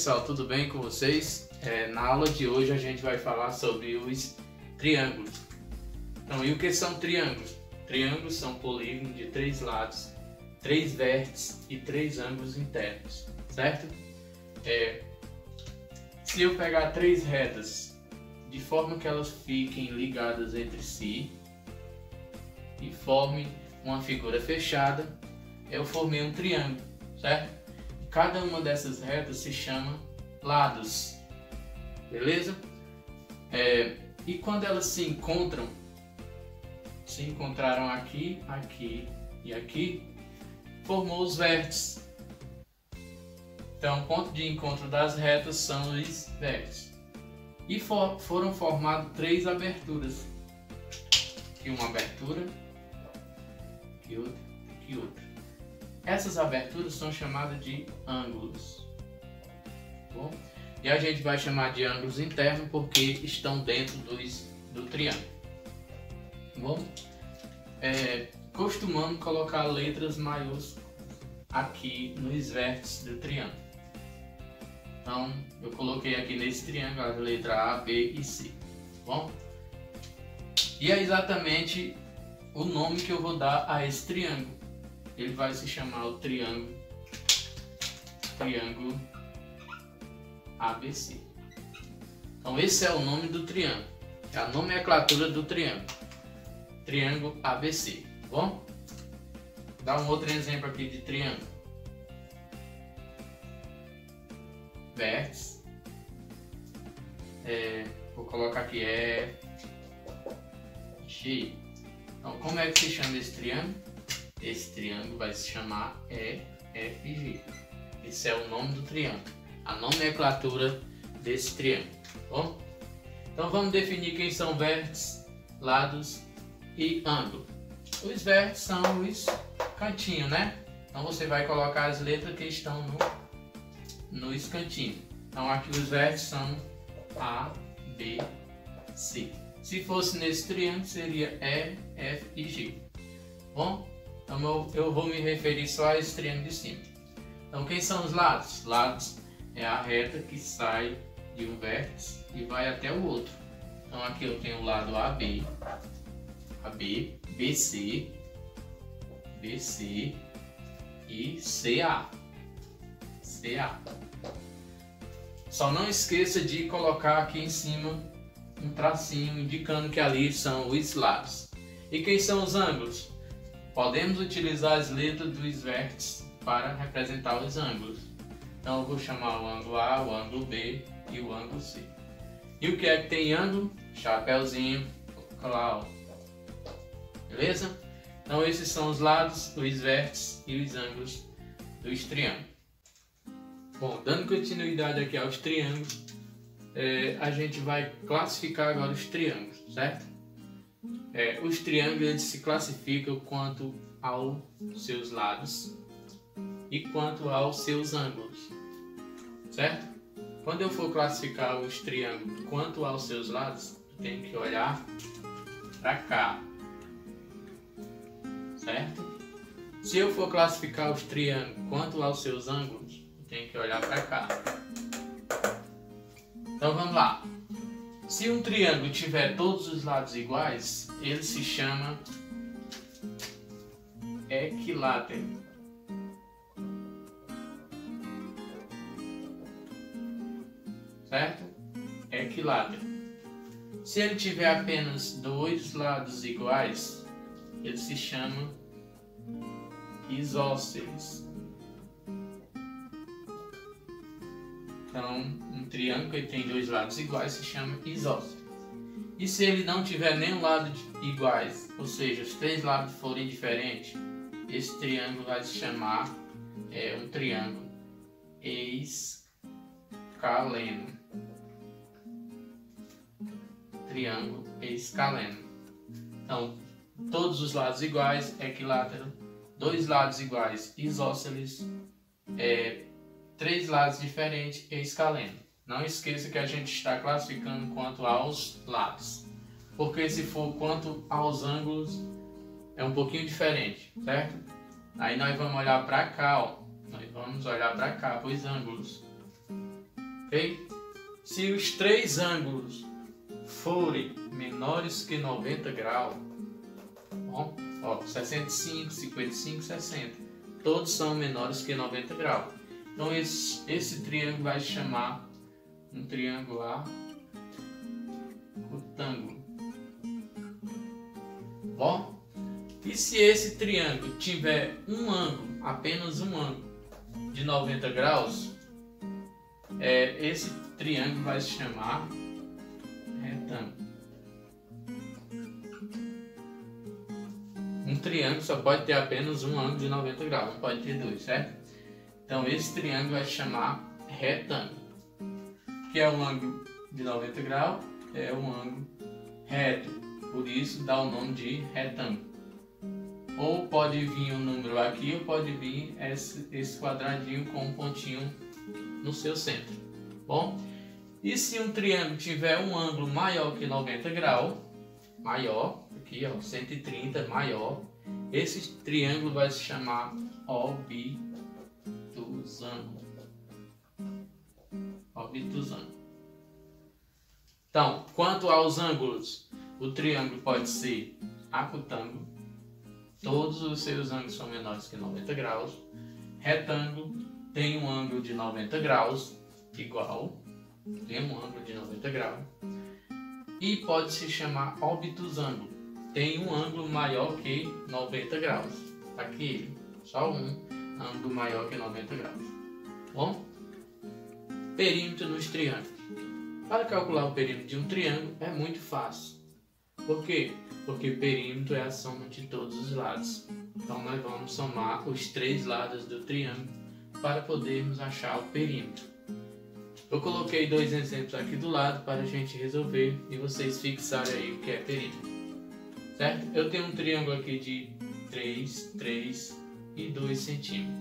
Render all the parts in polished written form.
pessoal, tudo bem com vocês? Na aula de hoje a gente vai falar sobre os triângulos. Então, e o que são triângulos? Triângulos são polígonos de 3 lados, 3 vértices e 3 ângulos internos, certo? Se eu pegar 3 retas de forma que elas fiquem ligadas entre si e formem uma figura fechada, eu formei um triângulo, certo? Cada uma dessas retas se chama lados, beleza? E quando elas se encontraram aqui, aqui e aqui, formou os vértices. Então, o ponto de encontro das retas são os vértices. E foram formadas 3 aberturas. Aqui uma abertura, aqui outra, aqui outra. Essas aberturas são chamadas de ângulos. Bom? E a gente vai chamar de ângulos internos porque estão dentro do triângulo. Bom? Costumamos colocar letras maiúsculas aqui nos vértices do triângulo. Então, eu coloquei aqui nesse triângulo as letras A, B e C. Bom? E é exatamente o nome que eu vou dar a esse triângulo. Ele vai se chamar o triângulo ABC. Então esse é o nome do triângulo, é a nomenclatura do triângulo ABC, tá bom? Dá um outro exemplo aqui de triângulo. Vértice, vou colocar aqui G. Então como é que se chama esse triângulo? Esse triângulo vai se chamar EFG. Esse é o nome do triângulo, a nomenclatura desse triângulo. Bom? Então vamos definir quem são vértices, lados e ângulo. Os vértices são os cantinhos, né? Então você vai colocar as letras que estão nos cantinhos. Então aqui os vértices são A, B, C. Se fosse nesse triângulo seria E, F e G. Bom? Então eu vou me referir só a esse triângulo de cima. Então quem são os lados? Lados é a reta que sai de um vértice e vai até o outro. Então aqui eu tenho o lado AB, BC e CA. Só não esqueça de colocar aqui em cima um tracinho indicando que ali são os lados. E quem são os ângulos? Podemos utilizar as letras dos vértices para representar os ângulos. Então eu vou chamar o ângulo A, o ângulo B e o ângulo C. E o que é que tem ângulo? Chapeuzinho, lá, ó. Beleza? Então esses são os lados, os vértices e os ângulos dos triângulos. Bom, dando continuidade aqui aos triângulos, a gente vai classificar agora os triângulos, certo? Os triângulos eles se classificam quanto aos seus lados e quanto aos seus ângulos, certo? Quando eu for classificar os triângulos quanto aos seus lados, eu tenho que olhar para cá, certo? Se eu for classificar os triângulos quanto aos seus ângulos, eu tenho que olhar para cá. Então vamos lá. Se um triângulo tiver todos os lados iguais, ele se chama equilátero. Certo? Equilátero. Se ele tiver apenas 2 lados iguais, ele se chama isósceles. Então, um triângulo que tem 2 lados iguais se chama isósceles. E se ele não tiver nenhum lado iguais, ou seja, os 3 lados forem diferentes, esse triângulo vai se chamar um triângulo escaleno. Triângulo escaleno. Então, todos os lados iguais, equilátero. 2 lados iguais, isósceles. 3 lados diferentes, escaleno. Não esqueça que a gente está classificando quanto aos lados, porque se for quanto aos ângulos é um pouquinho diferente, certo? Aí nós vamos olhar para cá, ó. Nós vamos olhar para cá, para os ângulos. ok? Se os três ângulos forem menores que 90 graus, bom, ó, 65, 55, 60, todos são menores que 90 graus. Então esse triângulo vai se chamar um triângulo acutângulo. Bom, e se esse triângulo tiver um ângulo, apenas um ângulo de 90 graus, esse triângulo vai se chamar retângulo. Um triângulo só pode ter apenas um ângulo de 90 graus, não pode ter dois, certo? Então esse triângulo vai se chamar retângulo, que é um ângulo de 90 graus, é um ângulo reto, por isso dá o nome de retângulo. Ou pode vir um número aqui, ou pode vir esse quadradinho com um pontinho no seu centro. Bom, e se um triângulo tiver um ângulo maior que 90 graus, maior, aqui ó, 130, maior, esse triângulo vai se chamar obtusângulo. Obtusângulo. Então, quanto aos ângulos, o triângulo pode ser acutângulo, todos os seus ângulos são menores que 90 graus. Retângulo tem um ângulo de 90 graus, igual, tem um ângulo de 90 graus. E pode se chamar obtusângulo, tem um ângulo maior que 90 graus. Aqui, só um ângulo maior que 90 graus. Bom, perímetro nos triângulos. Para calcular o perímetro de um triângulo é muito fácil. Por quê? Porque perímetro é a soma de todos os lados. Então nós vamos somar os três lados do triângulo para podermos achar o perímetro. Eu coloquei dois exemplos aqui do lado para a gente resolver e vocês fixarem aí o que é perímetro. Certo? Eu tenho um triângulo aqui de 3, 3 e 2 centímetros.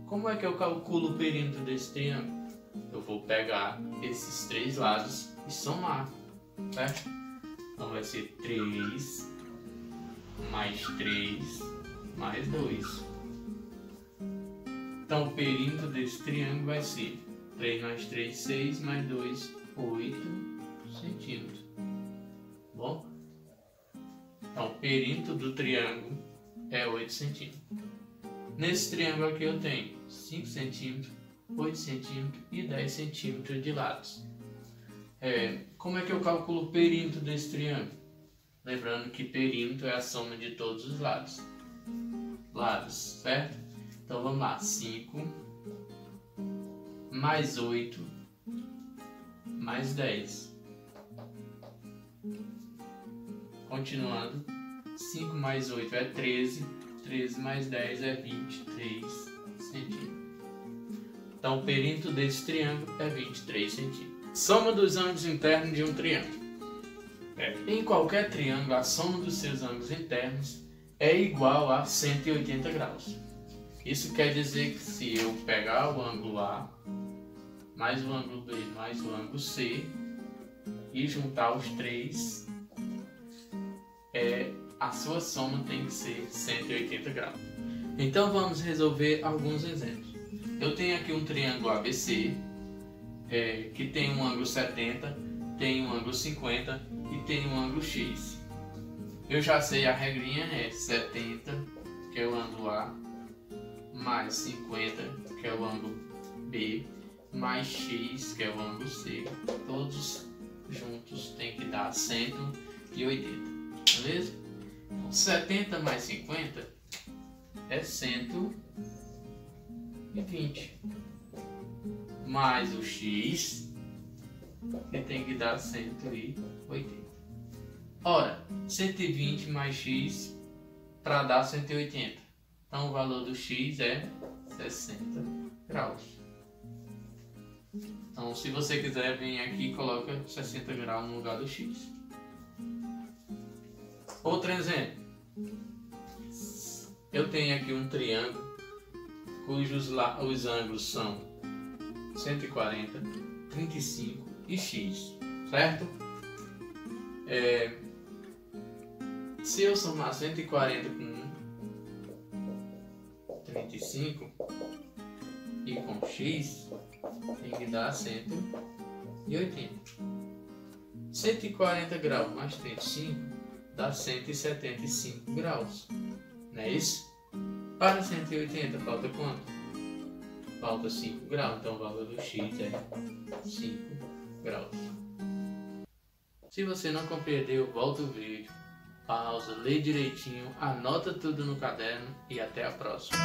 Como é que eu calculo o perímetro desse triângulo? Eu vou pegar esses três lados e somar, certo? Então vai ser 3 mais 3 mais 2. Então o perímetro desse triângulo vai ser 3 mais 3, 6 mais 2, 8 centímetros. Bom? Então o perímetro do triângulo é 8 centímetros. Nesse triângulo aqui eu tenho 5 centímetros, 8 centímetros e 10 centímetros de lados. Como é que eu calculo o perímetro desse triângulo? Lembrando que perímetro é a soma de todos os lados. Certo? Então vamos lá, 5 mais 8 mais 10. Continuando, 5 mais 8 é 13, 13 mais 10 é 23 centímetros. Então o perímetro desse triângulo é 23 centímetros. Soma dos ângulos internos de um triângulo. Em qualquer triângulo, a soma dos seus ângulos internos é igual a 180 graus. Isso quer dizer que se eu pegar o ângulo A, mais o ângulo B, mais o ângulo C, e juntar os três, a sua soma tem que ser 180 graus. Então vamos resolver alguns exemplos. Eu tenho aqui um triângulo ABC, que tem um ângulo 70, tem um ângulo 50 e tem um ângulo X. Eu já sei a regrinha, 70, que é o ângulo A, mais 50, que é o ângulo B, mais X, que é o ângulo C. Todos juntos tem que dar 180, beleza? Então 70 mais 50 é 120. Mais o X, que tem que dar 180. Ora, 120 mais X para dar 180. Então o valor do X é 60 graus. Então se você quiser, vem aqui e coloca 60 graus no lugar do X. Outro exemplo. Eu tenho aqui um triângulo cujos os ângulos são 140, 35 e X, certo? Se eu somar 140 com 35 e com X, tem que dar 180. 140 graus mais 35 dá 175 graus. Não é isso? Para 180 falta quanto? Falta 5 graus, então o valor do x é 5 graus. Se você não compreendeu, volta o vídeo, pausa, lê direitinho, anota tudo no caderno e até a próxima.